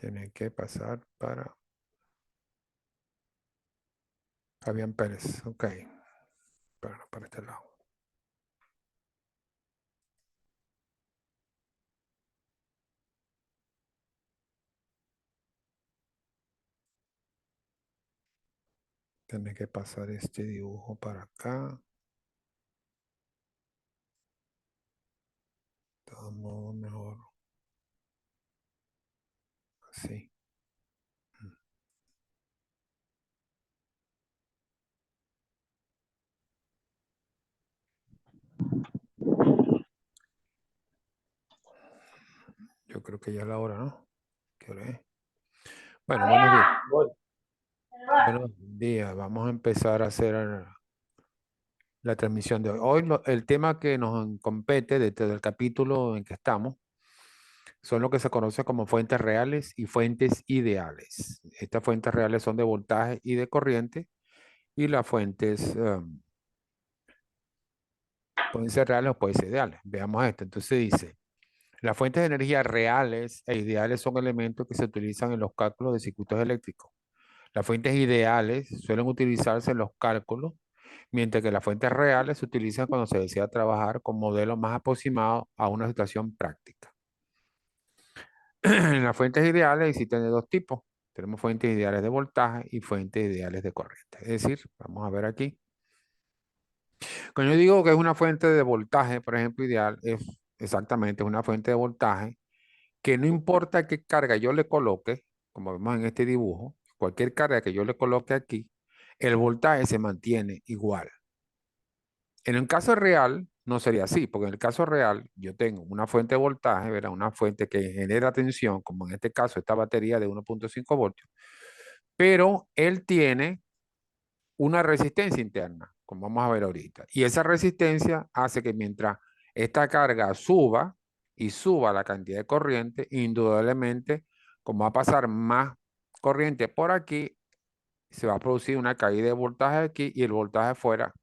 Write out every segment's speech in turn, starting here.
Tiene que pasar para Fabián Pérez. Ok. Para este lado. Tiene que pasar este dibujo para acá. Todo mejor. Así. Yo creo que ya es la hora, ¿no? ¿Qué hora es? Bueno, buenos días. Buenos días. Vamos a empezar a hacer la transmisión de hoy. Hoy el tema que nos compete desde el capítulo en que estamos son lo que se conoce como fuentes reales y fuentes ideales. Estas fuentes reales son de voltaje y de corriente y las fuentes pueden ser reales o pueden ser ideales. Veamos esto. Entonces dice, las fuentes de energía reales e ideales son elementos que se utilizan en los cálculos de circuitos eléctricos. Las fuentes ideales suelen utilizarse en los cálculos, mientras que las fuentes reales se utilizan cuando se desea trabajar con modelos más aproximados a una situación práctica. En las fuentes ideales existen de dos tipos. Tenemos fuentes ideales de voltaje y fuentes ideales de corriente. Es decir, vamos a ver aquí. Cuando yo digo que es una fuente de voltaje, por ejemplo, ideal, es exactamente una fuente de voltaje que no importa qué carga yo le coloque, como vemos en este dibujo, cualquier carga que yo le coloque aquí, el voltaje se mantiene igual. En el caso real, no sería así, porque en el caso real yo tengo una fuente de voltaje, ¿verdad? Una fuente que genera tensión, como en este caso esta batería de 1.5 voltios, pero él tiene una resistencia interna, como vamos a ver ahorita. Y esa resistencia hace que mientras esta carga suba y suba la cantidad de corriente, indudablemente, como va a pasar más corriente por aquí, se va a producir una caída de voltaje aquí y el voltaje afuera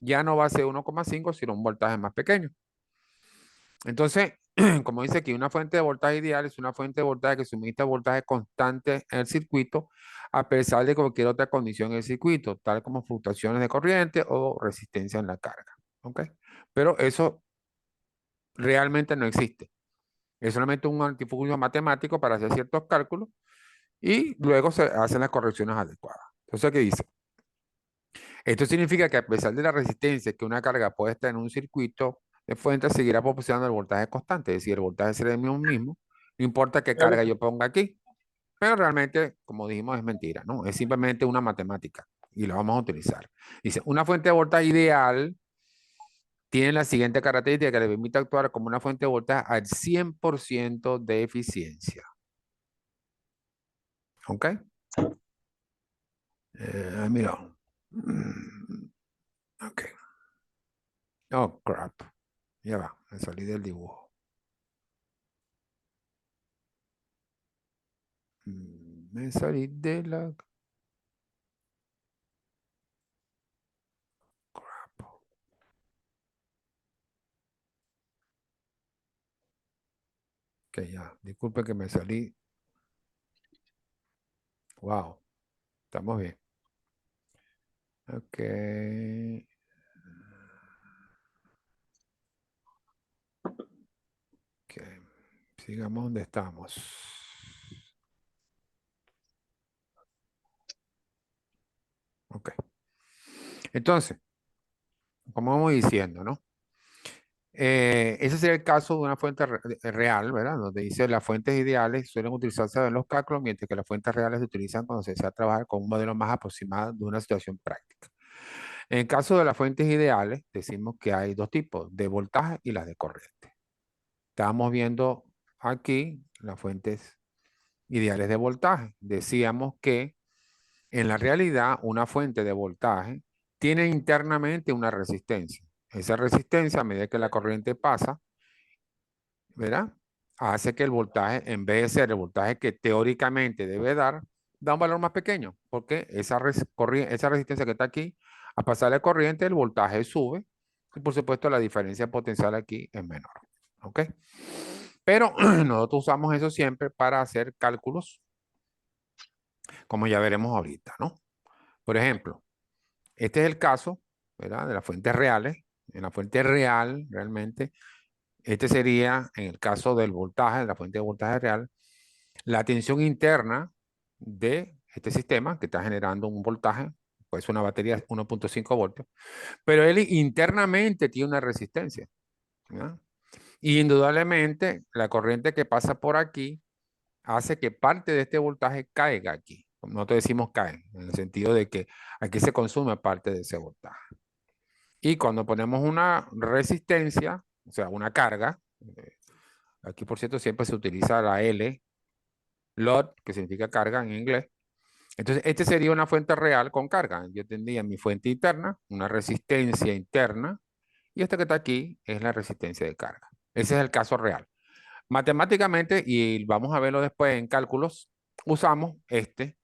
ya no va a ser 1,5, sino un voltaje más pequeño. Entonces, como dice aquí, una fuente de voltaje ideal es una fuente de voltaje que suministra voltaje constante en el circuito a pesar de cualquier otra condición en el circuito, tal como fluctuaciones de corriente o resistencia en la carga. ¿Ok? Pero eso realmente no existe. Es solamente un artilugio matemático para hacer ciertos cálculos y luego se hacen las correcciones adecuadas. Entonces, ¿qué dice? Esto significa que a pesar de la resistencia que una carga puede estar en un circuito de fuente, seguirá proporcionando el voltaje constante, es decir, el voltaje será el mismo, no importa qué carga yo ponga aquí, pero realmente, como dijimos, es mentira, ¿no? Es simplemente una matemática y la vamos a utilizar. Dice, una fuente de voltaje ideal tiene la siguiente característica que le permite actuar como una fuente de voltaje al 100% de eficiencia. ¿Ok? Mira. Ok. Oh, crap. Ya va, me salí del dibujo. Me salí de la... Crap. Ok, ya. Disculpe que me salí. Wow. Estamos bien. Ok. Ok. Sigamos donde estamos. Ok. Entonces, como vamos diciendo, ¿no? Ese sería el caso de una fuente real, ¿verdad? Donde dice las fuentes ideales suelen utilizarse en los cálculos, mientras que las fuentes reales se utilizan cuando se desea trabajar con un modelo más aproximado de una situación práctica. En el caso de las fuentes ideales, decimos que hay dos tipos, de voltaje y las de corriente. Estábamos viendo aquí las fuentes ideales de voltaje. Decíamos que en la realidad una fuente de voltaje tiene internamente una resistencia. Esa resistencia, a medida que la corriente pasa, ¿verdad? Hace que el voltaje, en vez de ser el voltaje que teóricamente debe dar, da un valor más pequeño, porque esa resistencia que está aquí, a pasar la corriente, el voltaje sube, y por supuesto la diferencia potencial aquí es menor. ¿Ok? Pero nosotros usamos eso siempre para hacer cálculos, como ya veremos ahorita, ¿no? Por ejemplo, este es el caso, ¿verdad? De las fuentes reales. En la fuente real, realmente, este sería, en el caso del voltaje, de la fuente de voltaje real, la tensión interna de este sistema que está generando un voltaje, pues una batería 1.5 voltios, pero él internamente tiene una resistencia, ¿verdad? Y indudablemente la corriente que pasa por aquí hace que parte de este voltaje caiga aquí. Nosotros decimos cae, en el sentido de que aquí se consume parte de ese voltaje. Y cuando ponemos una resistencia, o sea, una carga, aquí por cierto siempre se utiliza la L, load, que significa carga en inglés. Entonces, este sería una fuente real con carga. Yo tendría mi fuente interna, una resistencia interna, y esta que está aquí es la resistencia de carga. Ese es el caso real. Matemáticamente, y vamos a verlo después en cálculos, usamos este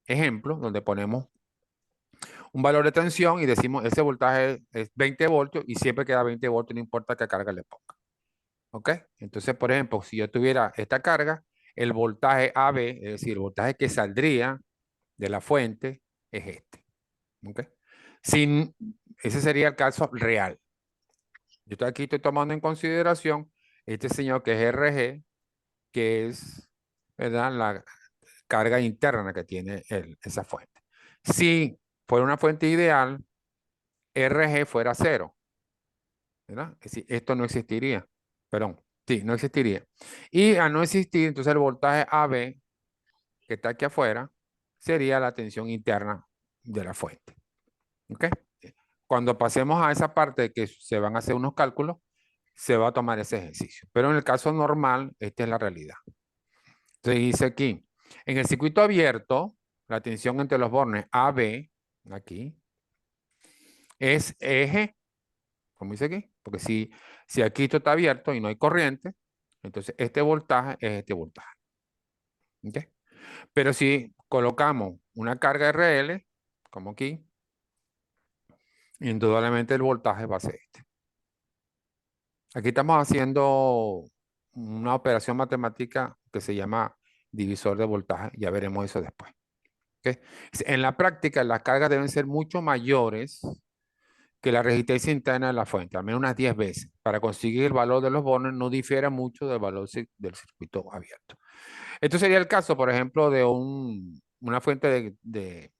ejemplo donde ponemos un valor de tensión y decimos ese voltaje es 20 voltios y siempre queda 20 voltios, no importa qué carga le ponga. ¿Ok? Entonces, por ejemplo, si yo tuviera esta carga, el voltaje AB, es decir, el voltaje que saldría de la fuente es este. ¿Ok? Sin, ese sería el caso real. Yo aquí estoy tomando en consideración este señor que es RG, que es, ¿verdad?, la carga interna que tiene esa fuente. Si fuera una fuente ideal, RG fuera cero, ¿verdad? Es decir, esto no existiría. Perdón, sí, no existiría. Y al no existir, entonces el voltaje AB, que está aquí afuera, sería la tensión interna de la fuente. ¿Ok? Cuando pasemos a esa parte de que se van a hacer unos cálculos, se va a tomar ese ejercicio. Pero en el caso normal, esta es la realidad. Entonces dice aquí, en el circuito abierto, la tensión entre los bornes AB, aquí, es eje, como dice aquí, porque si aquí esto está abierto y no hay corriente, entonces este voltaje es este voltaje. ¿Okay? Pero si colocamos una carga RL, como aquí, indudablemente el voltaje va a ser este. Aquí estamos haciendo una operación matemática que se llama divisor de voltaje. Ya veremos eso después. ¿Okay? En la práctica, las cargas deben ser mucho mayores que la resistencia interna de la fuente, al menos unas 10 veces. Para conseguir el valor de los bonos no difiere mucho del valor del circuito abierto. Esto sería el caso, por ejemplo, de una fuente de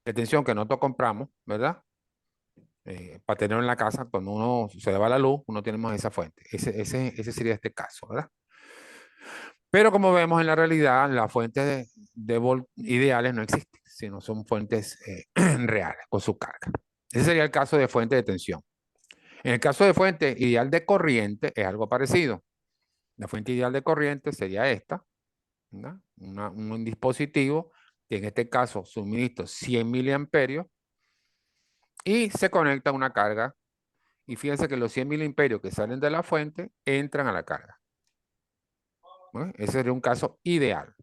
tensión que nosotros compramos, ¿verdad? Para tenerlo en la casa, cuando uno se le va la luz, uno tenemos esa fuente. Ese sería este caso, ¿verdad? Pero como vemos en la realidad, las fuentes ideales no existen, sino son fuentes reales con su carga. Ese sería el caso de fuente de tensión. En el caso de fuente ideal de corriente es algo parecido. La fuente ideal de corriente sería esta, ¿verdad? Un dispositivo que en este caso suministra 100 miliamperios y se conecta a una carga. Y fíjense que los 100 miliamperios que salen de la fuente entran a la carga. ¿No? Ese sería un caso ideal.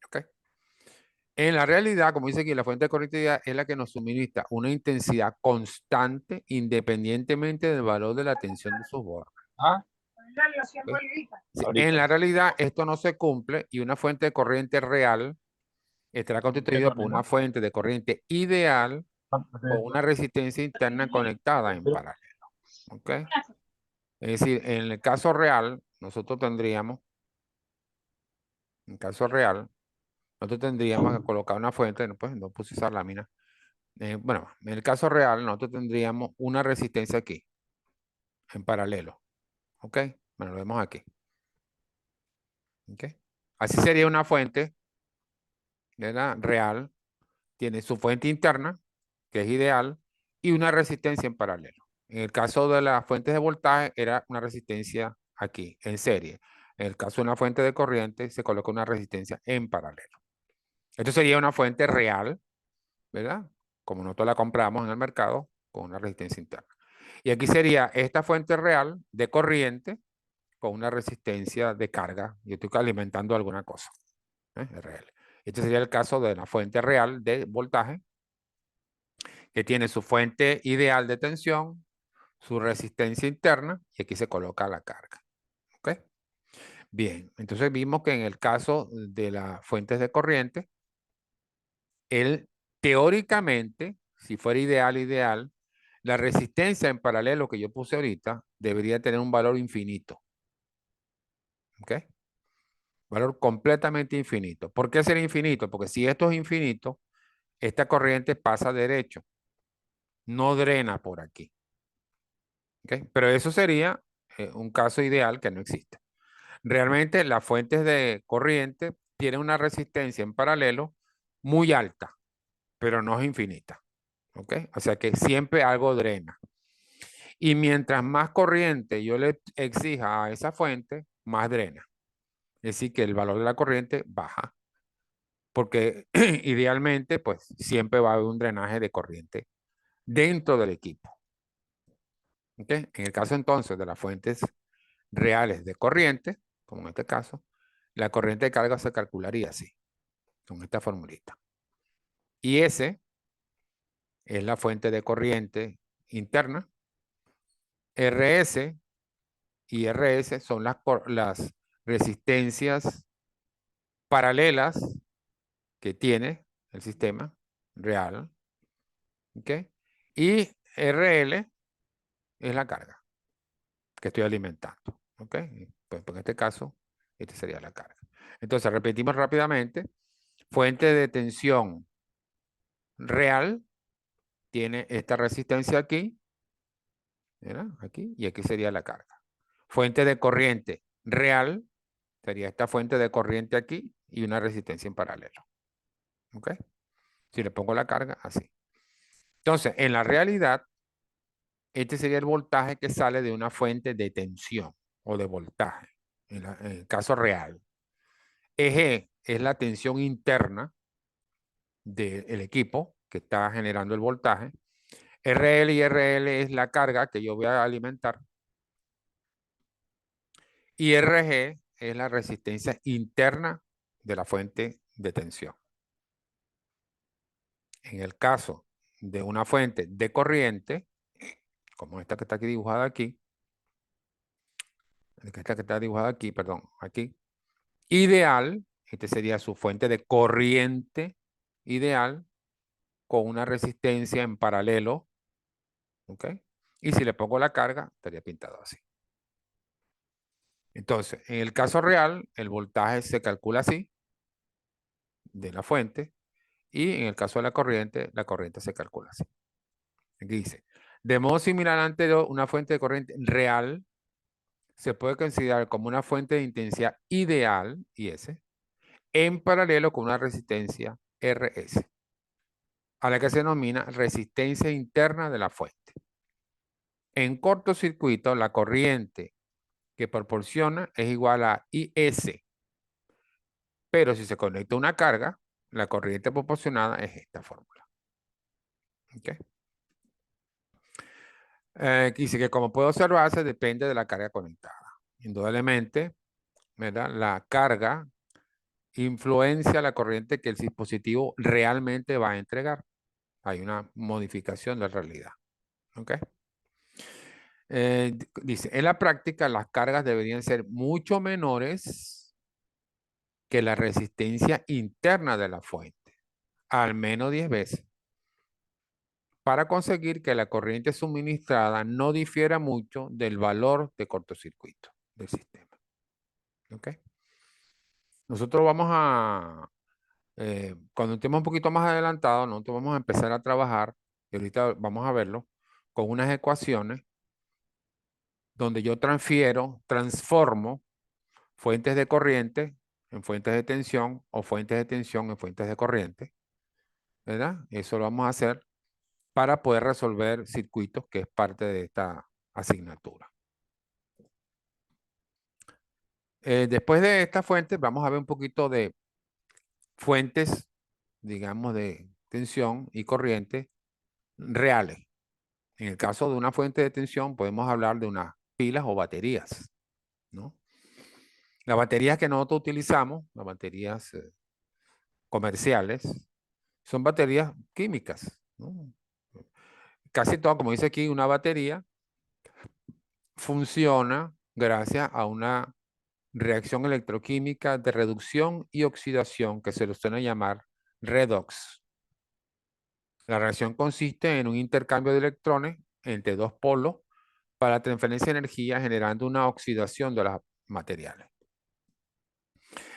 ¿Okay? En la realidad, como dice aquí, la fuente de corriente ideal es la que nos suministra una intensidad constante independientemente del valor de la tensión de sus bornes. Ah, ¿Okay? En ahorita. la realidad, esto no se cumple y una fuente de corriente real estará constituida por una fuente de corriente ideal con una resistencia interna conectada en paralelo. ¿Ok? Es decir, en el caso real, nosotros tendríamos, en caso real, nosotros tendríamos que colocar una fuente, pues no puse esa lámina. Bueno, en el caso real, nosotros tendríamos una resistencia aquí, en paralelo. ¿Ok? Bueno, lo vemos aquí. ¿Ok? Así sería una fuente, ¿verdad? Real. Tiene su fuente interna, que es ideal, y una resistencia en paralelo. En el caso de las fuentes de voltaje, era una resistencia aquí, en serie. En el caso de una fuente de corriente, se coloca una resistencia en paralelo. Esto sería una fuente real, ¿verdad? Como nosotros la compramos en el mercado, con una resistencia interna. Y aquí sería esta fuente real de corriente con una resistencia de carga. Yo estoy alimentando alguna cosa. Real. Este sería el caso de la fuente real de voltaje, que tiene su fuente ideal de tensión, su resistencia interna, y aquí se coloca la carga. Bien, entonces vimos que en el caso de las fuentes de corriente, él teóricamente, si fuera ideal, la resistencia en paralelo que yo puse ahorita debería tener un valor infinito. ¿Ok? Valor completamente infinito. ¿Por qué ser infinito? Porque si esto es infinito, esta corriente pasa derecho, no drena por aquí. ¿Ok? Pero eso sería un caso ideal que no existe. Realmente las fuentes de corriente tienen una resistencia en paralelo muy alta, pero no es infinita. ¿Ok? O sea que siempre algo drena. Y mientras más corriente yo le exija a esa fuente, más drena. Es decir, que el valor de la corriente baja, porque idealmente, pues siempre va a haber un drenaje de corriente dentro del equipo. ¿Ok? En el caso entonces de las fuentes reales de corriente, como en este caso, la corriente de carga se calcularía así, con esta formulita. Y S es la fuente de corriente interna. RS y RS son las resistencias paralelas que tiene el sistema real. ¿Ok? Y RL es la carga que estoy alimentando. ¿Ok? Pues en este caso, esta sería la carga. Entonces, repetimos rápidamente. Fuente de tensión real tiene esta resistencia aquí, ¿verdad? Aquí, y aquí sería la carga. Fuente de corriente real sería esta fuente de corriente aquí y una resistencia en paralelo. ¿Ok? Si le pongo la carga, así. Entonces, en la realidad, este sería el voltaje que sale de una fuente de tensión o de voltaje, en el caso real. Eje es la tensión interna del equipo que está generando el voltaje. RL y RL es la carga que yo voy a alimentar. Y RG es la resistencia interna de la fuente de tensión. En el caso de una fuente de corriente, como esta que está aquí dibujada aquí, esta que está dibujada aquí, perdón, aquí, ideal, este sería su fuente de corriente ideal con una resistencia en paralelo, ¿ok? Y si le pongo la carga, estaría pintado así. Entonces, en el caso real, el voltaje se calcula así, de la fuente, y en el caso de la corriente se calcula así. Aquí dice, de modo similar al anterior, una fuente de corriente real se puede considerar como una fuente de intensidad ideal, IS, en paralelo con una resistencia RS, a la que se denomina resistencia interna de la fuente. En cortocircuito, la corriente que proporciona es igual a IS, pero si se conecta una carga, la corriente proporcionada es esta fórmula. ¿Okay? Dice que como puede observarse, depende de la carga conectada. Indudablemente, ¿verdad? La carga influencia la corriente que el dispositivo realmente va a entregar. Hay una modificación de la realidad. ¿Ok? Dice, en la práctica las cargas deberían ser mucho menores que la resistencia interna de la fuente, al menos 10 veces, para conseguir que la corriente suministrada no difiera mucho del valor de cortocircuito del sistema. ¿Ok? Nosotros vamos a, cuando estemos un poquito más adelantado, nosotros vamos a empezar a trabajar, y ahorita vamos a verlo, con unas ecuaciones donde yo transformo fuentes de corriente en fuentes de tensión o fuentes de tensión en fuentes de corriente, ¿verdad? Eso lo vamos a hacer para poder resolver circuitos, que es parte de esta asignatura. Después de estas fuentes, vamos a ver un poquito de fuentes, digamos, de tensión y corriente reales. En el caso de una fuente de tensión, podemos hablar de unas pilas o baterías, ¿no? Las baterías que nosotros utilizamos, las baterías comerciales, son baterías químicas, ¿no? Casi todo, como dice aquí, una batería funciona gracias a una reacción electroquímica de reducción y oxidación que se le suele llamar redox. La reacción consiste en un intercambio de electrones entre dos polos para la transferencia de energía generando una oxidación de los materiales.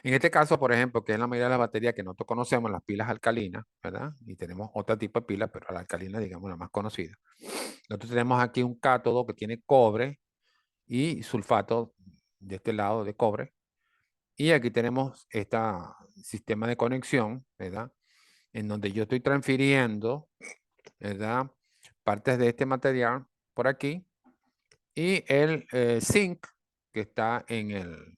En este caso, por ejemplo, que es la mayoría de las baterías que nosotros conocemos, las pilas alcalinas, ¿verdad? Y tenemos otro tipo de pilas, pero la alcalina, digamos, la más conocida. Nosotros tenemos aquí un cátodo que tiene cobre y sulfato de este lado de cobre. Y aquí tenemos este sistema de conexión, ¿verdad? En donde yo estoy transfiriendo, ¿verdad? Partes de este material por aquí y el zinc que está en el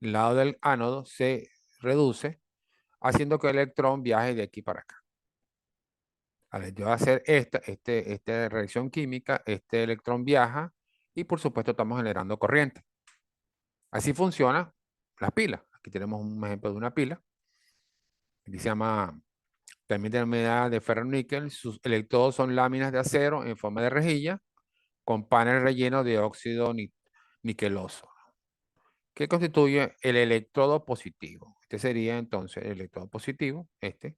lado del ánodo se reduce haciendo que el electrón viaje de aquí para acá. Al yo hacer esta reacción química, este electrón viaja y por supuesto estamos generando corriente. Así funciona las pilas. Aquí tenemos un ejemplo de una pila. Aquí se llama también terminada de ferro-níquel. Sus electrodos son láminas de acero en forma de rejilla con panel relleno de óxido niqueloso, que constituye el electrodo positivo. Este sería entonces el electrodo positivo, este.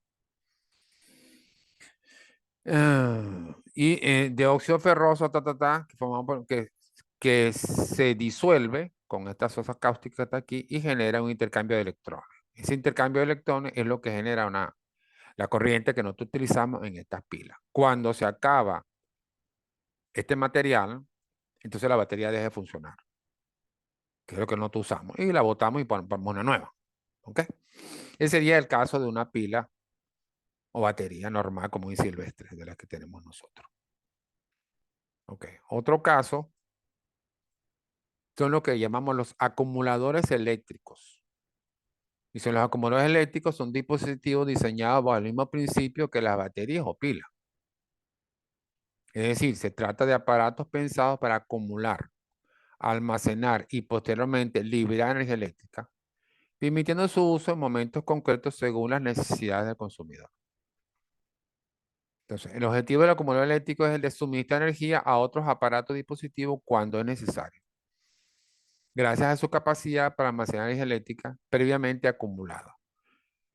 Y de óxido ferroso, que se disuelve con esta sosa cáustica que está aquí y genera un intercambio de electrones. Ese intercambio de electrones es lo que genera la corriente que nosotros utilizamos en estas pilas. Cuando se acaba este material, entonces la batería deja de funcionar, que es lo que nosotros usamos, y la botamos y ponemos una nueva. ¿Ok? Ese sería el caso de una pila o batería normal, como en silvestre, de las que tenemos nosotros. ¿Ok? Otro caso son lo que llamamos los acumuladores eléctricos. Y son los acumuladores eléctricos son dispositivos diseñados bajo el mismo principio que las baterías o pilas. Es decir, se trata de aparatos pensados para acumular, almacenar y posteriormente liberar energía eléctrica, permitiendo su uso en momentos concretos según las necesidades del consumidor. Entonces, el objetivo del acumulador eléctrico es el de suministrar energía a otros aparatos o dispositivos cuando es necesario, gracias a su capacidad para almacenar energía eléctrica previamente acumulada.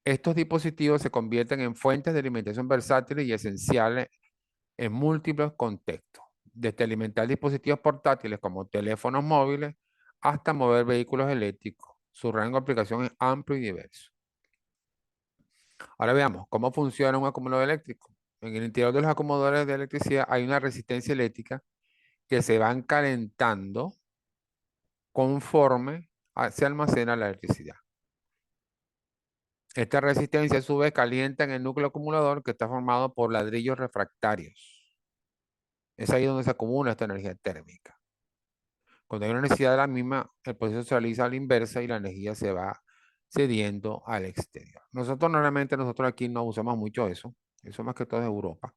Estos dispositivos se convierten en fuentes de alimentación versátiles y esenciales en múltiples contextos, desde alimentar dispositivos portátiles como teléfonos móviles hasta mover vehículos eléctricos. Su rango de aplicación es amplio y diverso. Ahora veamos cómo funciona un acumulador eléctrico. En el interior de los acumuladores de electricidad hay una resistencia eléctrica que se van calentando conforme se almacena la electricidad. Esta resistencia a su vez calienta en el núcleo acumulador que está formado por ladrillos refractarios. Es ahí donde se acumula esta energía térmica. Cuando hay una necesidad de la misma, el proceso se realiza a la inversa y la energía se va cediendo al exterior. Normalmente nosotros aquí no usamos mucho eso. Eso más que todo es Europa.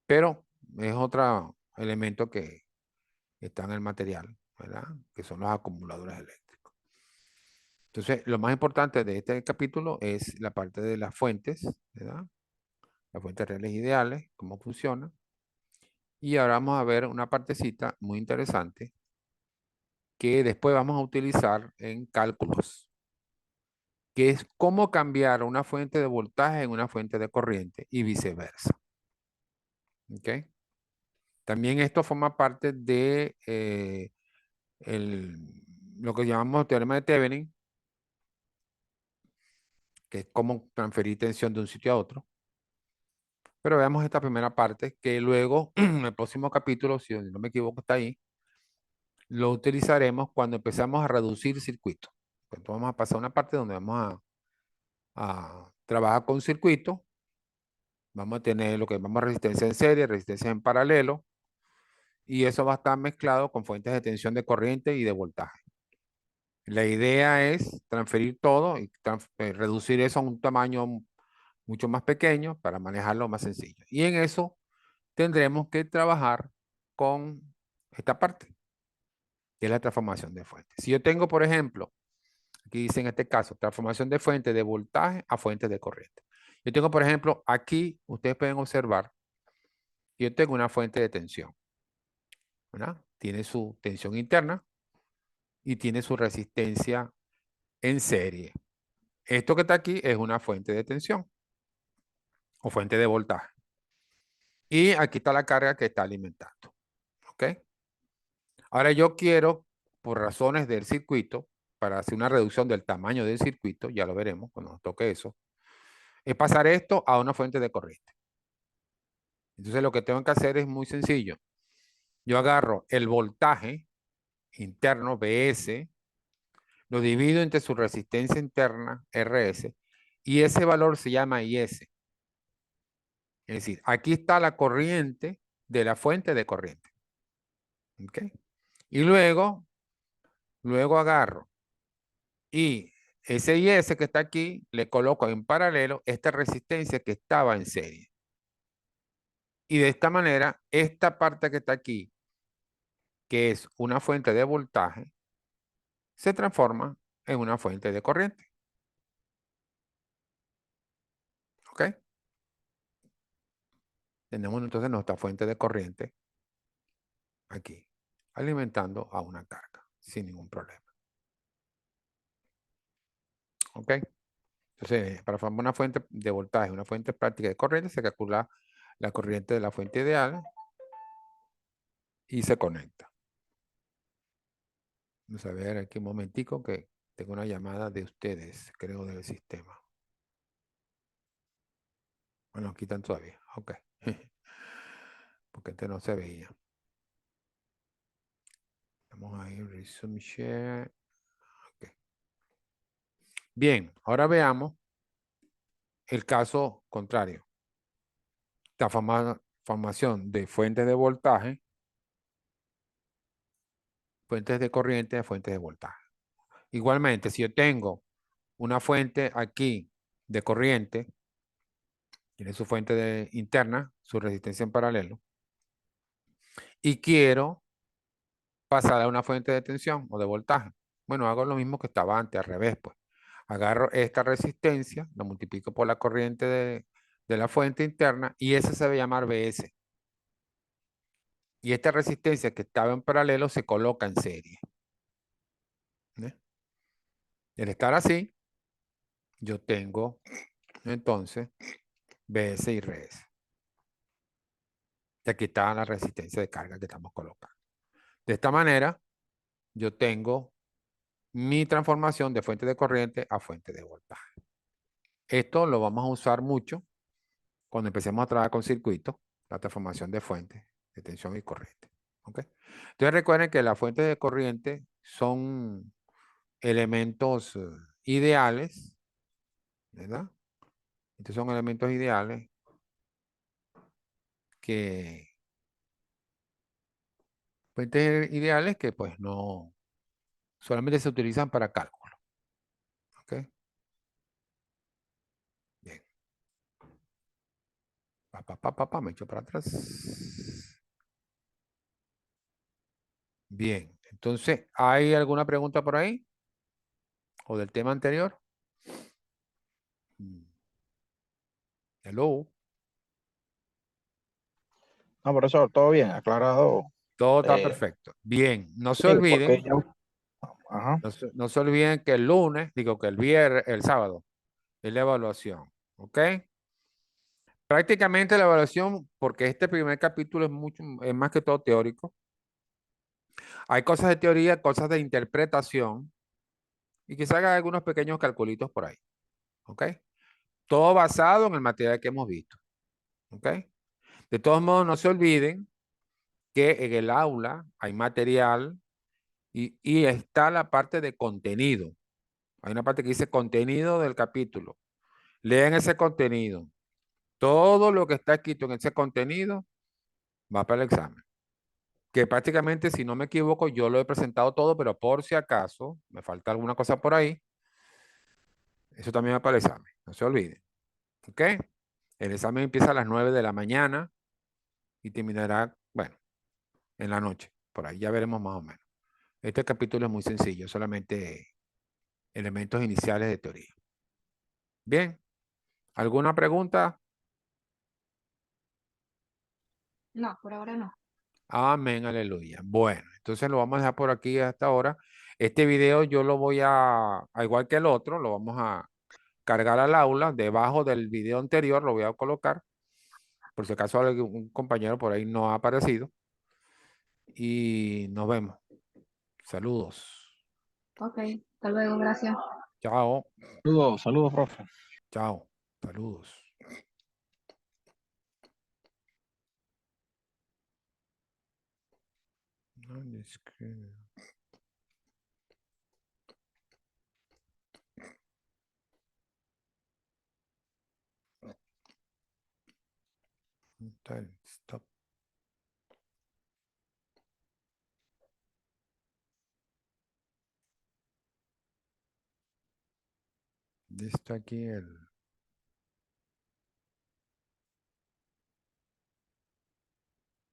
Pero es otro elemento que está en el material, ¿verdad? Que son los acumuladores eléctricos. Entonces, lo más importante de este capítulo es la parte de las fuentes, ¿verdad? Las fuentes reales e ideales, cómo funcionan. Y ahora vamos a ver una partecita muy interesante que después vamos a utilizar en cálculos, que es cómo cambiar una fuente de voltaje en una fuente de corriente y viceversa. ¿Ok? También esto forma parte de lo que llamamos teorema de Thevenin, que es cómo transferir tensión de un sitio a otro. Pero veamos esta primera parte, que luego, en el próximo capítulo, si no me equivoco, está ahí, lo utilizaremos cuando empezamos a reducir circuitos. Entonces vamos a pasar a una parte donde vamos a trabajar con circuitos. Vamos a tener lo que llamamos resistencia en serie, resistencia en paralelo, y eso va a estar mezclado con fuentes de tensión de corriente y de voltaje. La idea es transferir todo y reducir eso a un tamaño mucho más pequeño para manejarlo más sencillo. Y en eso tendremos que trabajar con esta parte, que es la transformación de fuentes. Si yo tengo, por ejemplo, aquí dice en este caso, transformación de fuente de voltaje a fuente de corriente. Yo tengo, por ejemplo, aquí, ustedes pueden observar, yo tengo una fuente de tensión, ¿verdad? Tiene su tensión interna y tiene su resistencia en serie. Esto que está aquí es una fuente de tensión o fuente de voltaje. Y aquí está la carga que está alimentando. ¿Ok? Ahora yo quiero, por razones del circuito, para hacer una reducción del tamaño del circuito, ya lo veremos cuando nos toque eso, es pasar esto a una fuente de corriente. Entonces lo que tengo que hacer es muy sencillo. Yo agarro el voltaje interno, Vs, lo divido entre su resistencia interna, Rs, y ese valor se llama Is. Es decir, aquí está la corriente de la fuente de corriente. ¿Ok? Y luego agarro y ese IS que está aquí, le coloco en paralelo esta resistencia que estaba en serie. Y de esta manera, esta parte que está aquí, que es una fuente de voltaje, se transforma en una fuente de corriente. ¿Ok? Tenemos entonces nuestra fuente de corriente aquí, alimentando a una carga, sin ningún problema. ¿Ok? Entonces, para formar una fuente de voltaje, una fuente práctica de corriente, se calcula la corriente de la fuente ideal y se conecta. Vamos a ver aquí un momentico que tengo una llamada de ustedes, creo, del sistema. Bueno, aquí están todavía. Ok. Porque este no se veía. Vamos a ir, resume share. Ok. Bien, ahora veamos el caso contrario. La formación de fuentes de voltaje, fuentes de corriente, fuentes de voltaje. Igualmente, si yo tengo una fuente aquí de corriente, tiene su fuente interna, su resistencia en paralelo, y quiero pasar a una fuente de tensión o de voltaje. Bueno, hago lo mismo que estaba antes, al revés, pues. Agarro esta resistencia, lo multiplico por la corriente de la fuente interna y ese se va a llamar Vs. Y esta resistencia que estaba en paralelo se coloca en serie. ¿Eh? El estar así, yo tengo entonces Vs y Rs. Y aquí está la resistencia de carga que estamos colocando. De esta manera, yo tengo mi transformación de fuente de corriente a fuente de voltaje. Esto lo vamos a usar mucho cuando empecemos a trabajar con circuitos, la transformación de fuentes de tensión y corriente. ¿Ok? Entonces recuerden que las fuentes de corriente son elementos ideales, ¿verdad? Estos son elementos ideales que, fuentes ideales que pues no, solamente se utilizan para cálculo. ¿Ok? Bien. Me echo para atrás. Bien. Entonces, ¿hay alguna pregunta por ahí? ¿O del tema anterior? Hello. No, profesor, todo bien, aclarado. Todo está Eh, perfecto. Bien, no se sí, porque olviden, ya. Ajá. no se olviden que el lunes, digo que el viernes, el sábado, es la evaluación. ¿Ok? Prácticamente la evaluación, porque este primer capítulo es más que todo teórico. Hay cosas de teoría, cosas de interpretación y quizá haga algunos pequeños calculitos por ahí. ¿Ok? Todo basado en el material que hemos visto. ¿Ok? De todos modos, no se olviden que en el aula hay material y está la parte de contenido. Hay una parte que dice contenido del capítulo. Lean ese contenido. Todo lo que está escrito en ese contenido va para el examen. Que prácticamente, si no me equivoco, yo lo he presentado todo, pero por si acaso me falta alguna cosa por ahí, eso también va para el examen. No se olviden. ¿Ok? El examen empieza a las 9 de la mañana y terminará, bueno, en la noche. Por ahí ya veremos más o menos. Este capítulo es muy sencillo, solamente elementos iniciales de teoría. Bien, ¿alguna pregunta? No, por ahora no. Amén, aleluya. Bueno, entonces lo vamos a dejar por aquí hasta ahora. Este video yo lo voy a igual que el otro, lo vamos a cargar al aula. Debajo del video anterior lo voy a colocar, por si acaso un compañero por ahí no ha aparecido. Y nos vemos. Saludos. Ok, hasta luego, gracias. Chao. Saludos, saludos, profe. Chao. Saludos. ¿Dónde es que- está el stop? Está aquí el...